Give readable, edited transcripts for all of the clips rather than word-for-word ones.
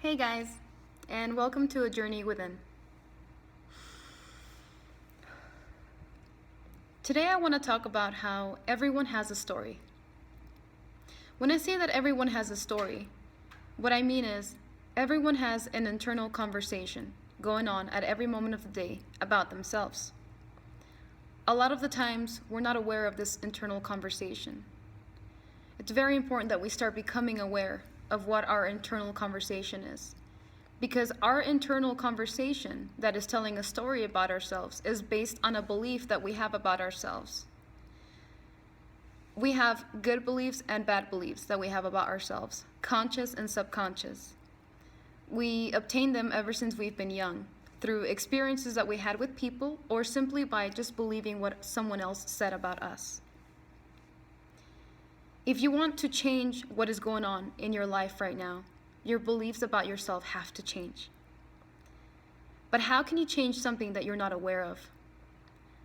Hey guys, and welcome to A Journey Within. Today I want to talk about how everyone has a story. When I say that everyone has a story, what I mean is everyone has an internal conversation going on at every moment of the day about themselves. A lot of the times, we're not aware of this internal conversation. It's very important that we start becoming aware of what our internal conversation is. Because our internal conversation that is telling a story about ourselves is based on a belief that we have about ourselves. We have good beliefs and bad beliefs that we have about ourselves, conscious and subconscious. We obtain them ever since we've been young, through experiences that we had with people or simply by just believing what someone else said about us. If you want to change what is going on in your life right now, your beliefs about yourself have to change. But how can you change something that you're not aware of?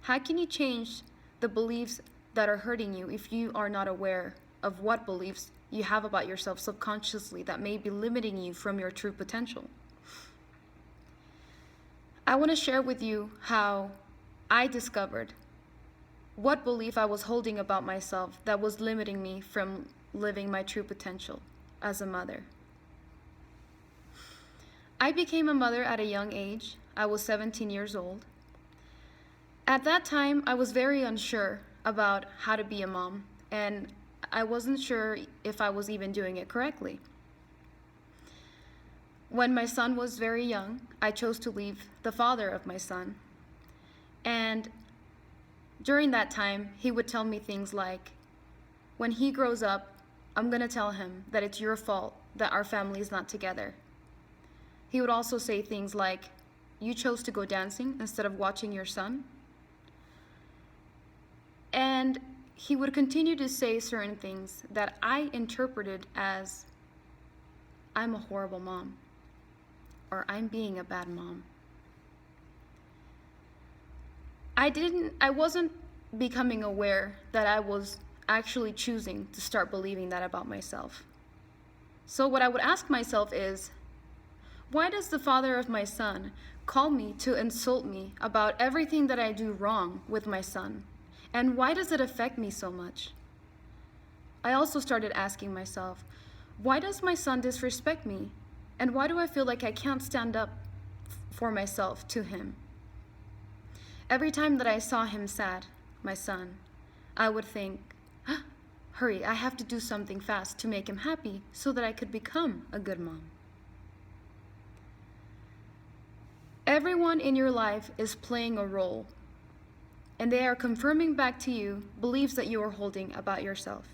How can you change the beliefs that are hurting you if you are not aware of what beliefs you have about yourself subconsciously that may be limiting you from your true potential? I want to share with you how I discovered what belief I was holding about myself that was limiting me from living my true potential as a mother. I became a mother at a young age. I was 17 years old. At that time, I was very unsure about how to be a mom, and I wasn't sure if I was even doing it correctly. When my son was very young, I chose to leave the father of my son. And during that time, he would tell me things like, when he grows up, I'm going to tell him that it's your fault that our family is not together. He would also say things like, you chose to go dancing instead of watching your son. And he would continue to say certain things that I interpreted as, I'm a horrible mom, or I'm being a bad mom. I wasn't becoming aware that I was actually choosing to start believing that about myself. So what I would ask myself is, why does the father of my son call me to insult me about everything that I do wrong with my son? And why does it affect me so much? I also started asking myself, why does my son disrespect me? And why do I feel like I can't stand up for myself to him? Every time that I saw him sad, my son, I would think, hurry, I have to do something fast to make him happy so that I could become a good mom. Everyone in your life is playing a role, and they are confirming back to you beliefs that you are holding about yourself.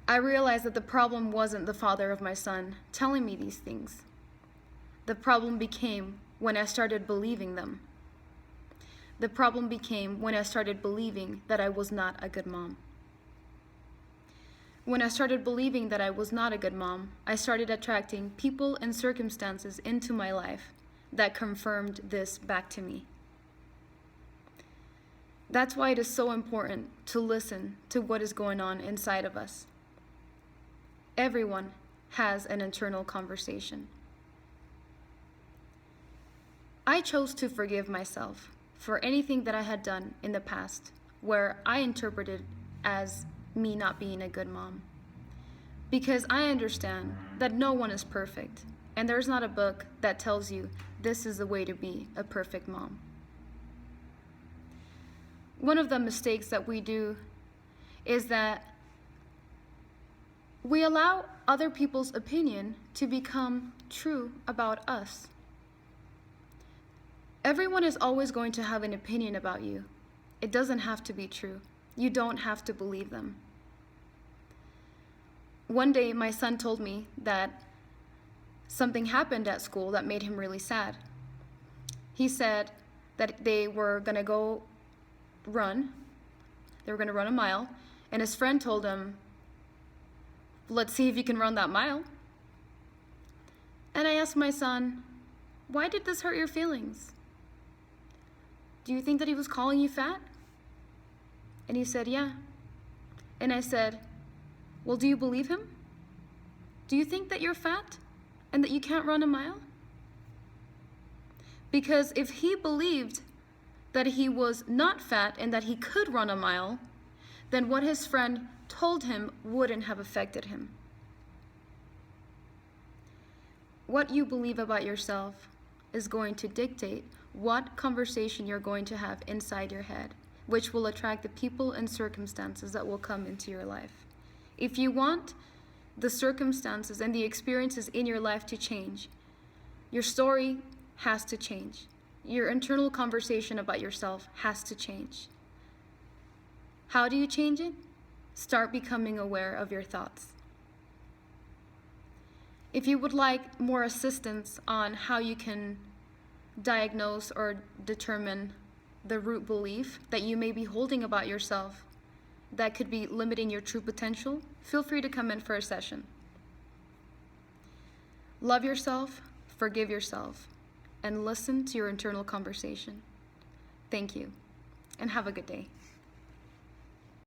I realized that the problem wasn't the father of my son telling me these things. The problem became when I started believing them. The problem became when I started believing that I was not a good mom. When I started believing that I was not a good mom, I started attracting people and circumstances into my life that confirmed this back to me. That's why it is so important to listen to what is going on inside of us. Everyone has an internal conversation. I chose to forgive myself for anything that I had done in the past where I interpreted as me not being a good mom. Because I understand that no one is perfect, and there's not a book that tells you this is the way to be a perfect mom. One of the mistakes that we do is that we allow other people's opinion to become true about us. Everyone is always going to have an opinion about you. It doesn't have to be true. You don't have to believe them. One day, my son told me that something happened at school that made him really sad. He said that they were going to go run. They were going to run a mile, and his friend told him, let's see if you can run that mile. And I asked my son, why did this hurt your feelings? Do you think that he was calling you fat? And he said, yeah. And I said, well, do you believe him? Do you think that you're fat and that you can't run a mile? Because if he believed that he was not fat and that he could run a mile, then what his friend told him wouldn't have affected him. What you believe about yourself is going to dictate what conversation you're going to have inside your head, which will attract the people and circumstances that will come into your life. If you want the circumstances and the experiences in your life to change, your story has to change. Your internal conversation about yourself has to change. How do you change it? Start becoming aware of your thoughts. If you would like more assistance on how you can diagnose or determine the root belief that you may be holding about yourself that could be limiting your true potential, feel free to come in for a session. Love yourself, forgive yourself, and listen to your internal conversation. Thank you, and have a good day.